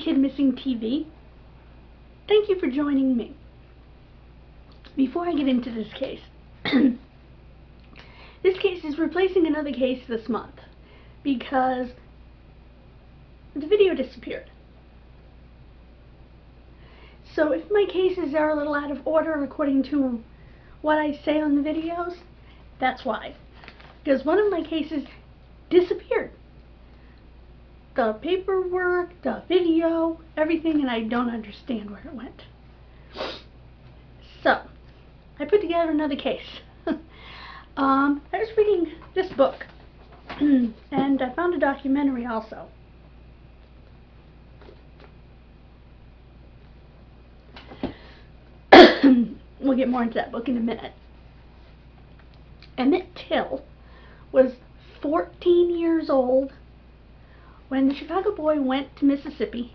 Kidmissing TV. Thank you for joining me. Before I get into this case, this case is replacing another case this month because the video disappeared. So if my cases are a little out of order according to what I say on the videos, that's why. Because one of my cases disappeared. The paperwork, the video, everything, and I don't understand where it went. So, I put together another case. I was reading this book, and I found a documentary also. We'll get more into that book in a minute. Emmett Till was 14 years old when the Chicago boy went to Mississippi,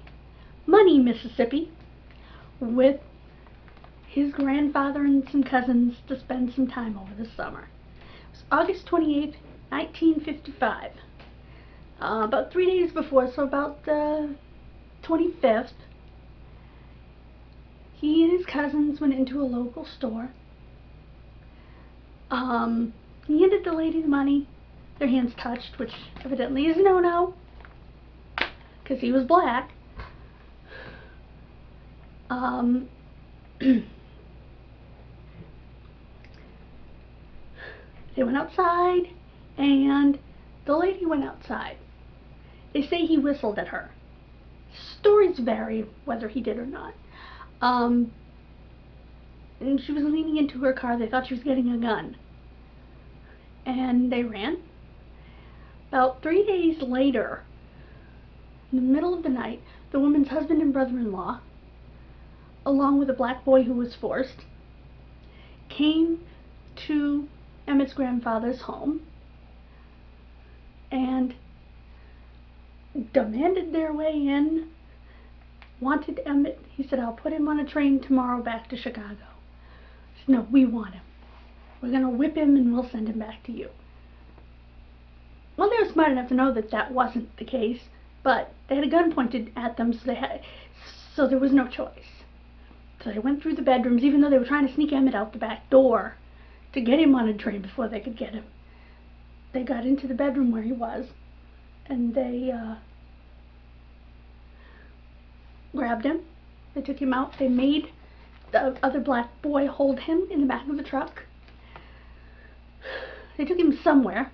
Mississippi, with his grandfather and some cousins to spend some time over the summer. It was August 28th, 1955. About 3 days before, so about the 25th, he and his cousins went into a local store. He handed the lady the money. Their hands touched, which evidently is a no-no, because he was black. They went outside, and the lady went outside. They say he whistled at her. Stories vary whether he did or not. And she was leaning into her car. They thought she was getting a gun. And they ran. About 3 days later, in the middle of the night, the woman's husband and brother-in-law, along with a black boy who was forced, came to Emmett's grandfather's home and demanded their way in, wanted Emmett. He said, "I'll put him on a train tomorrow back to Chicago." He said, "No, we want him. We're going to whip him and we'll send him back to you." Well, they were smart enough to know that that wasn't the case, but they had a gun pointed at them, so there was no choice. So they went through the bedrooms, even though they were trying to sneak Emmett out the back door to get him on a train before they could get him. They got into the bedroom where he was, and they grabbed him. They took him out. They made the other black boy hold him in the back of the truck. They took him somewhere.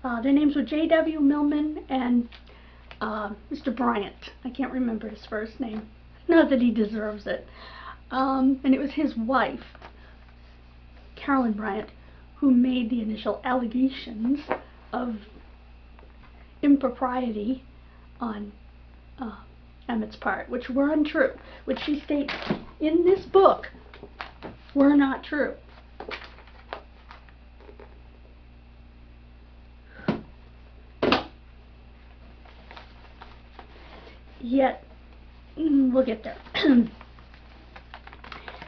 Their names were J.W. Millman and Mr. Bryant. I can't remember his first name. Not that he deserves it. And it was his wife, Carolyn Bryant, who made the initial allegations of impropriety on Emmett's part, which were untrue, which she states in this book were not true. Yet, we'll get there.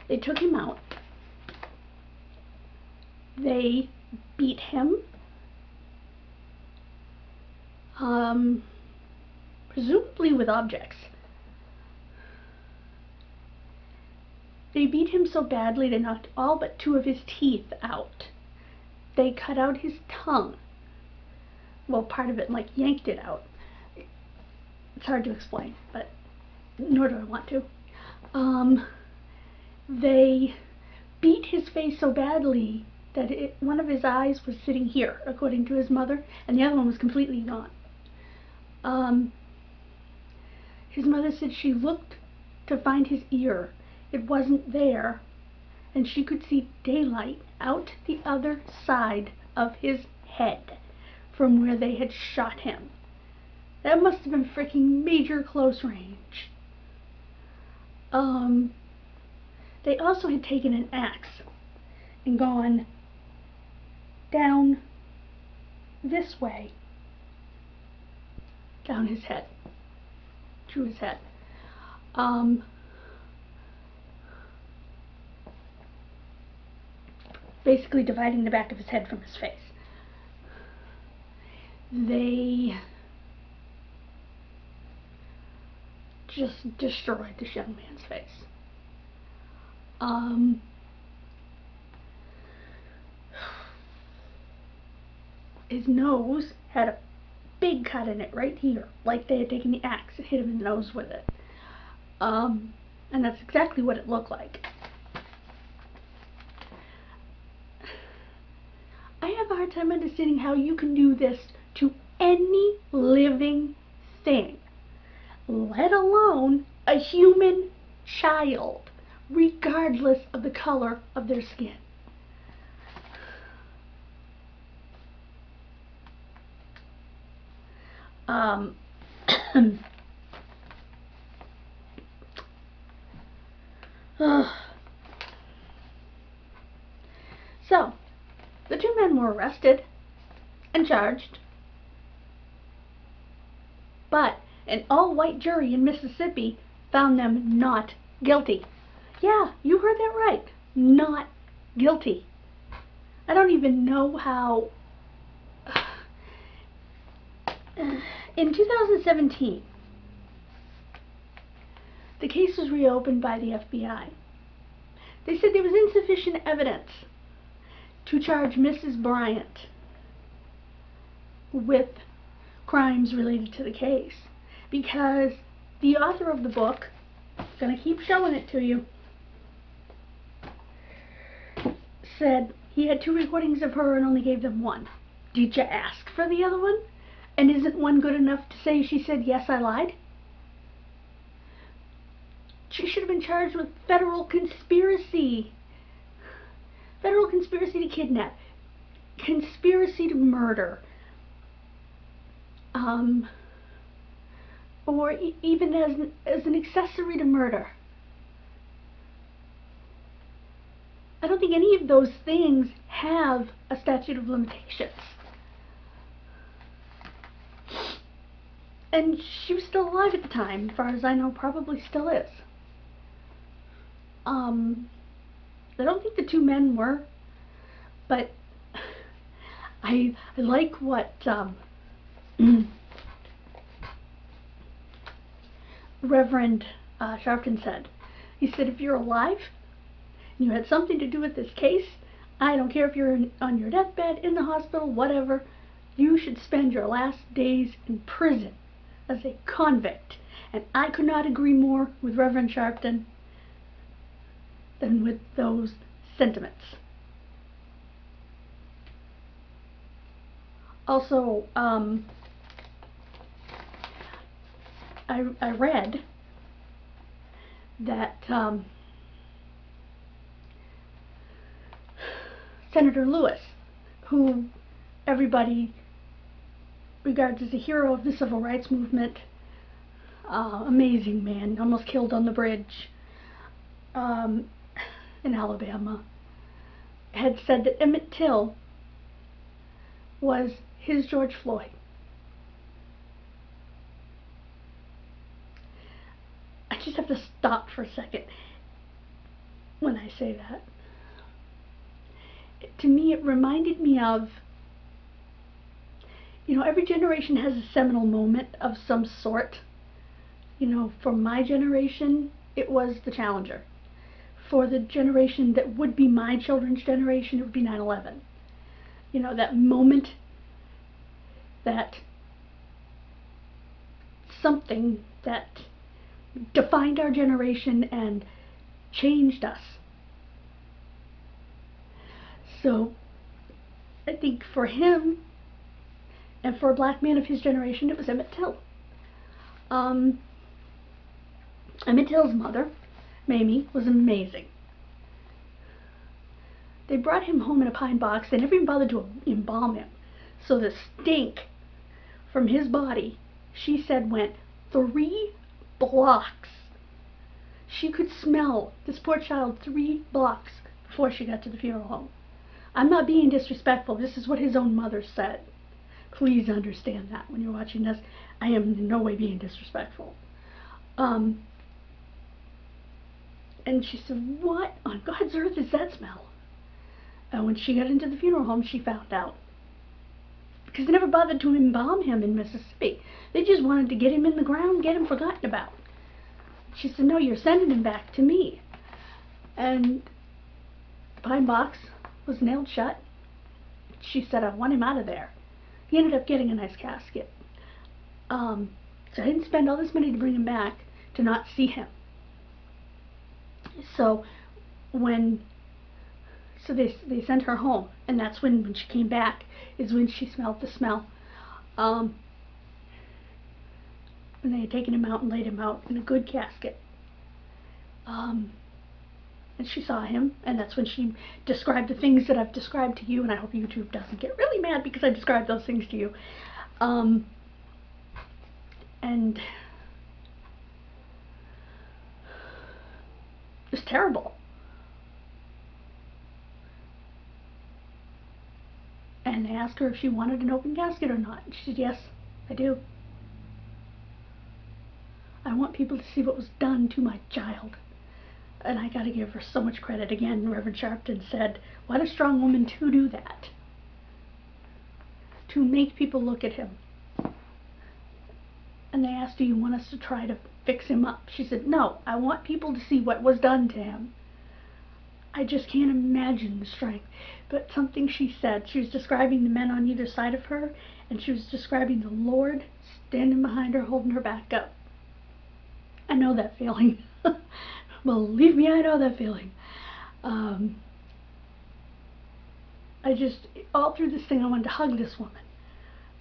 They took him out. They beat him, presumably with objects. They beat him so badly they knocked all but 2 of his teeth out. They cut out his tongue. Well, part of it, like, yanked it out. It's hard to explain, but nor do I want to. They beat his face so badly that one of his eyes was sitting here, according to his mother, and the other one was completely gone. His mother said she looked to find his ear. It wasn't there, and she could see daylight out the other side of his head from where they had shot him. That must have been freaking major close range. They also had taken an axe and gone down this way, down his head, through his head. Basically dividing the back of his head from his face. They just destroyed this young man's face. His nose had a big cut in it right here, like they had taken the axe and hit him in the nose with it. And that's exactly what it looked like. I have a hard time understanding how you can do this to any living thing, let alone a human child, regardless of the color of their skin. So, the two men were arrested and charged, but an all-white jury in Mississippi found them not guilty. Yeah, you heard that right. Not guilty. I don't even know how... In 2017, the case was reopened by the FBI. They said there was insufficient evidence to charge Mrs. Bryant with crimes related to the case, because the author of the book, I'm going to keep showing it to you, said he had 2 recordings of her and only gave them 1. Did you ask for the other one? And isn't one good enough to say she said, yes, I lied? She should have been charged with federal conspiracy. Federal conspiracy to kidnap. Conspiracy to murder. Or even as an accessory to murder. I don't think any of those things have a statute of limitations. And she was still alive at the time, as far as I know, probably still is. I don't think the 2 men were, but I like what Reverend Sharpton said. He said, if you're alive, and you had something to do with this case, I don't care if you're on your deathbed, in the hospital, whatever, you should spend your last days in prison as a convict. And I could not agree more with Reverend Sharpton than with those sentiments. Also, I read that Senator Lewis, who everybody regards as a hero of the civil rights movement, amazing man, almost killed on the bridge in Alabama, had said that Emmett Till was his George Floyd. I just have to stop for a second when I say that. To me, it reminded me of, every generation has a seminal moment of some sort. For my generation, it was the Challenger. For the generation that would be my children's generation, it would be 9/11. That moment, that something that defined our generation and changed us. So, I think for him, and for a black man of his generation, it was Emmett Till. Emmett Till's mother, Mamie, was amazing. They brought him home in a pine box. They never even bothered to embalm him. So the stink from his body, she said, went 3 blocks. She could smell this poor child 3 blocks before she got to the funeral home. I'm not being disrespectful. This is what his own mother said. Please understand that when you're watching this. I am in no way being disrespectful. And she said, what on God's earth is that smell? And when she got into the funeral home, she found out. Because they never bothered to embalm him in Mississippi. They just wanted to get him in the ground, get him forgotten about. she said, no, you're sending him back to me. And the pine box was nailed shut. She said, I want him out of there. He ended up getting a nice casket. So I didn't spend all this money to bring him back to not see him. So they sent her home, and that's when she came back is when she smelled the smell. And they had taken him out and laid him out in a good casket. And she saw him, and that's when she described the things that I've described to you, and I hope YouTube doesn't get really mad because I described those things to you. And it was terrible. And they asked her if she wanted an open casket or not. And she said, yes, I do. I want people to see what was done to my child. And I got to give her so much credit. Again, Reverend Sharpton said, what a strong woman to do that. To make people look at him. And they asked, do you want us to try to fix him up? She said, no, I want people to see what was done to him. I just can't imagine the strength. But something she said, she was describing the men on either side of her, and she was describing the Lord standing behind her, holding her back up. I know that feeling. Believe me, I know that feeling. I just, all through this thing, I wanted to hug this woman.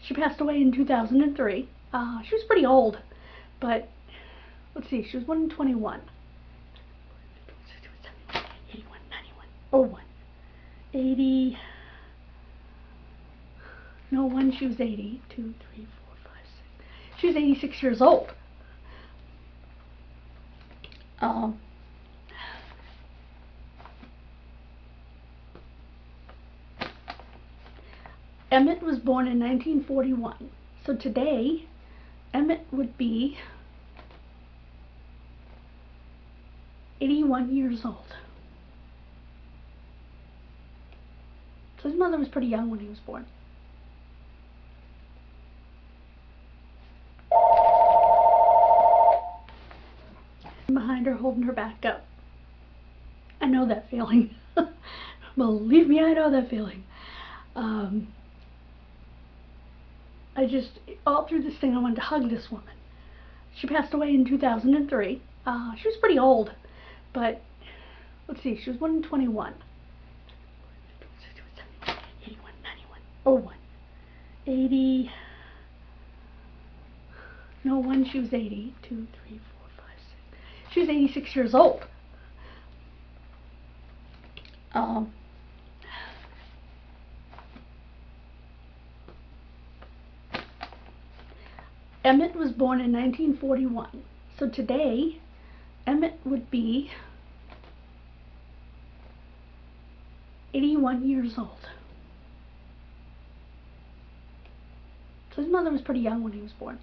She passed away in 2003. She was pretty old, but let's see, she was 121. 81, 91, 01, 80, no, one, she was 80, 2, 3, 4, 5, 6. She was 86 years old. Emmett was born in 1941. So today, Emmett would be 81 years old. So his mother was pretty young when he was born. Behind her, holding her back up. I know that feeling. Believe me, I know that feeling. I just, all through this thing, I wanted to hug this woman. She passed away in 2003. She was pretty old, but let's see, she was 121. 81, 91, 01, 80, no, one, she was 80, 2, 3, 4, 5, 6. She was 86 years old. Emmett was born in 1941. So today, Emmett would be 81 years old. So his mother was pretty young when he was born.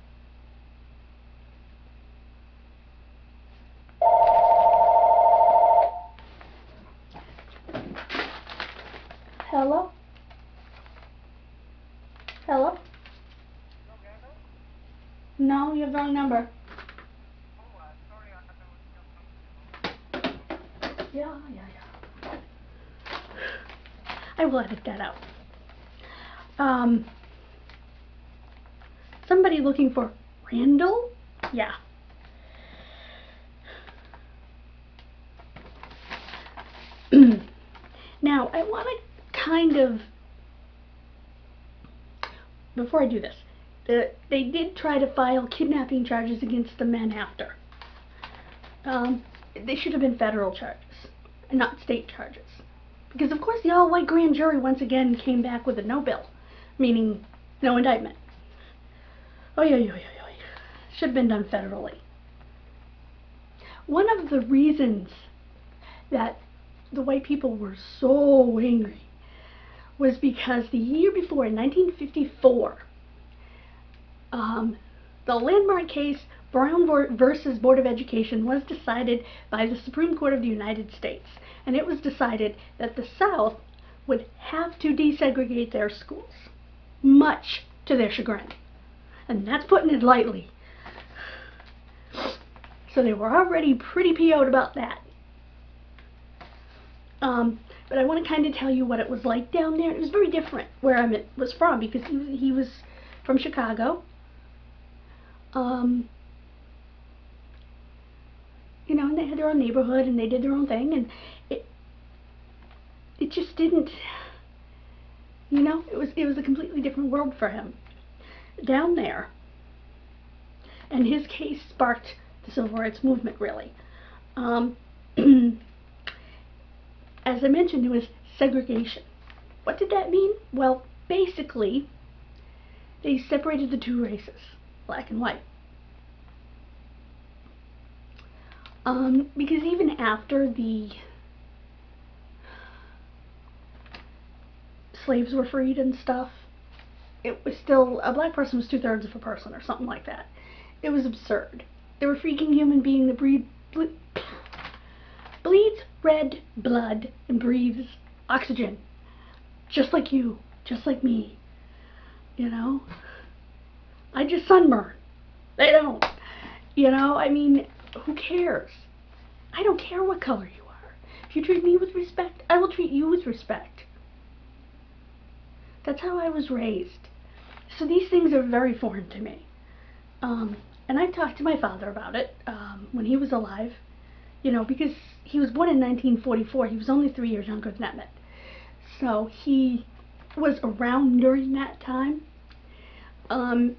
Hello? Hello? No, you have the wrong number. Yeah. I will edit that out. Somebody looking for Randall? Yeah. Now, I want to kind of, before I do this, they did try to file kidnapping charges against the men after. They should have been federal charges, and not state charges. Because, of course, the all-white grand jury once again came back with a no bill, meaning no indictment. Should have been done federally. One of the reasons that the white people were so angry was because the year before, in 1954, the landmark case Brown versus Board of Education was decided by the Supreme Court of the United States. And it was decided that the South would have to desegregate their schools, much to their chagrin. And that's putting it lightly. So they were already pretty PO'd about that. But I want to kind of tell you what it was like down there. It was very different where Emmett was from, because he was from Chicago. You know, and they had their own neighborhood, and they did their own thing, and it just didn't, you know, it was a completely different world for him down there. And his case sparked the civil rights movement, really. As I mentioned, it was segregation. What did that mean? Well, basically, they separated the two races, black and white. Because even after the slaves were freed and stuff, it was still, a black person was 2/3 of a person or something like that. It was absurd. They were freaking human being that bleeds red blood and breathes oxygen. Just like you, just like me. You know? I just sunburn. They don't. You know, I mean, who cares? I don't care what color you are. If you treat me with respect, I will treat you with respect. That's how I was raised. So these things are very foreign to me. And I talked to my father about it when he was alive, you know, because he was born in 1944. He was only 3 years younger than Emmett. So he was around during that time.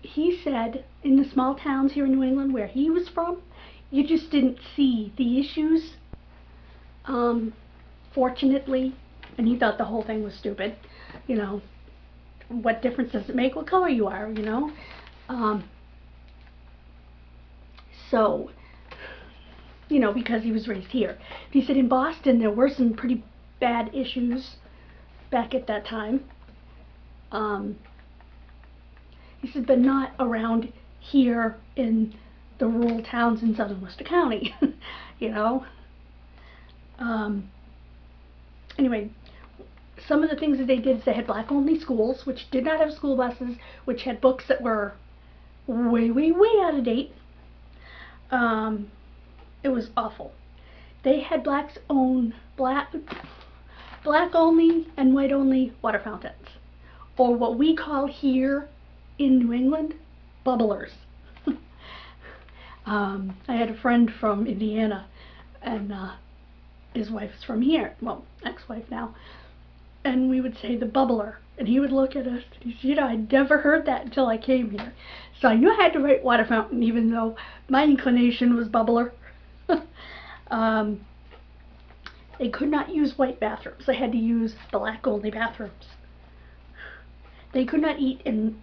He said in the small towns here in New England where he was from, you just didn't see the issues, fortunately, and he thought the whole thing was stupid. You know, what difference does it make what color you are, you know? So, you know, because he was raised here. He said in Boston there were some pretty bad issues back at that time. He said, but not around here in the rural towns in southern Worcester County, you know. Anyway, some of the things that they did is they had black-only schools, which did not have school buses, which had books that were way, way, way out of date. It was awful. They had black-only and white-only water fountains, or what we call here in New England, bubblers. I had a friend from Indiana, and his wife's from here, well, ex-wife now, and we would say the bubbler, and he would look at us, and he said, you know, I'd never heard that until I came here. So I knew I had to write water fountain, even though my inclination was bubbler. They could not use white bathrooms. They had to use black-only bathrooms. They could not eat in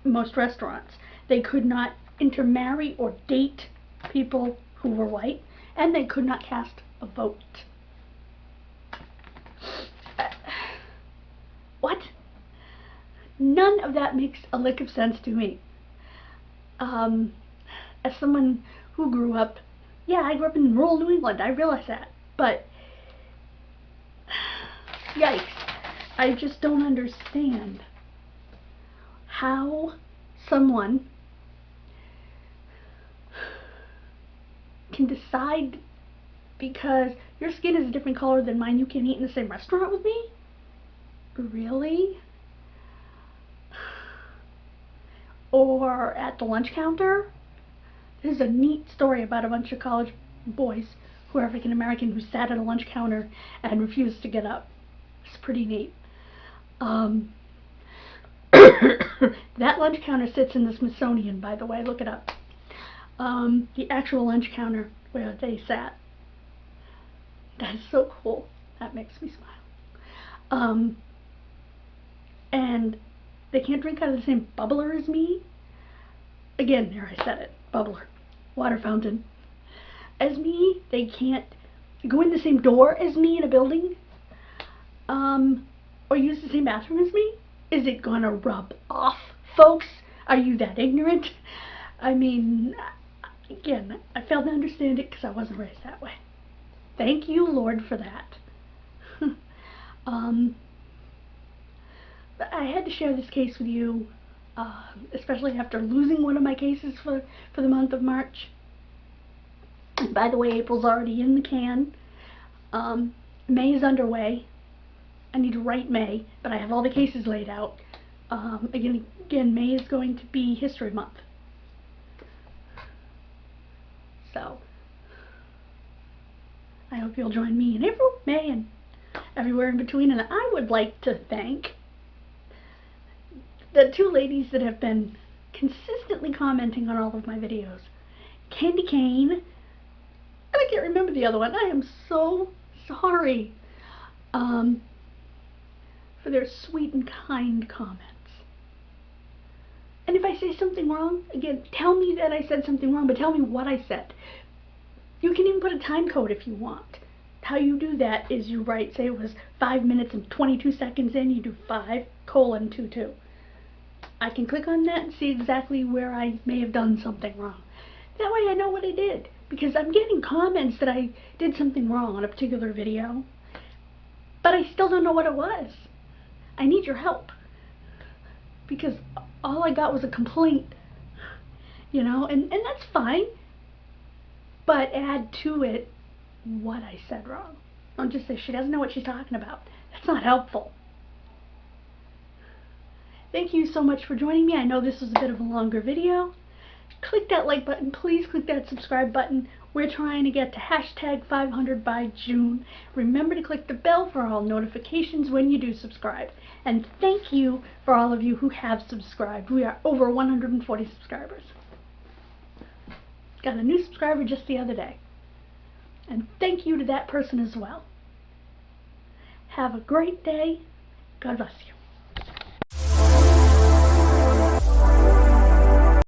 most restaurants. They could not intermarry or date people who were white, and they could not cast a vote. What? None of that makes a lick of sense to me. As someone who grew up, yeah, I grew up in rural New England, I realize that, but yikes, I just don't understand how someone can decide because your skin is a different color than mine, you can't eat in the same restaurant with me? Really? Or at the lunch counter? There's a neat story about a bunch of college boys who are African American who sat at a lunch counter and refused to get up. It's pretty neat. That lunch counter sits in the Smithsonian, by the way, look it up. The actual lunch counter where they sat. That is so cool. That makes me smile. And they can't drink out of the same bubbler as me. Again, there I said it. Bubbler. Water fountain. As me, they can't go in the same door as me in a building. Or use the same bathroom as me. Is it gonna rub off, folks? Are you that ignorant? I mean, again, I failed to understand it because I wasn't raised that way. Thank you, Lord, for that. But I had to share this case with you, especially after losing one of my cases for the month of March. By the way, April's already in the can. May is underway. I need to write May, but I have all the cases laid out. Again, May is going to be History Month. So, I hope you'll join me in April, May, and everywhere in between. And I would like to thank the two ladies that have been consistently commenting on all of my videos. Candy Cane, and I can't remember the other one. I am so sorry for their sweet and kind comments. And if I say something wrong, again, tell me that I said something wrong, but tell me what I said. You can even put a time code if you want. How you do that is you write, say it was 5 minutes and 22 seconds in, you do 5:22. I can click on that and see exactly where I may have done something wrong. That way I know what I did, because I'm getting comments that I did something wrong on a particular video, but I still don't know what it was. I need your help, because all I got was a complaint, you know, and that's fine, but add to it what I said wrong. Don't just say she doesn't know what she's talking about. That's not helpful. Thank you so much for joining me. I know this was a bit of a longer video. Click that like button. Please click that subscribe button. We're trying to get to hashtag 500 by June. Remember to click the bell for all notifications when you do subscribe. And thank you for all of you who have subscribed. We are over 140 subscribers. Got a new subscriber just the other day. And thank you to that person as well. Have a great day. God bless you.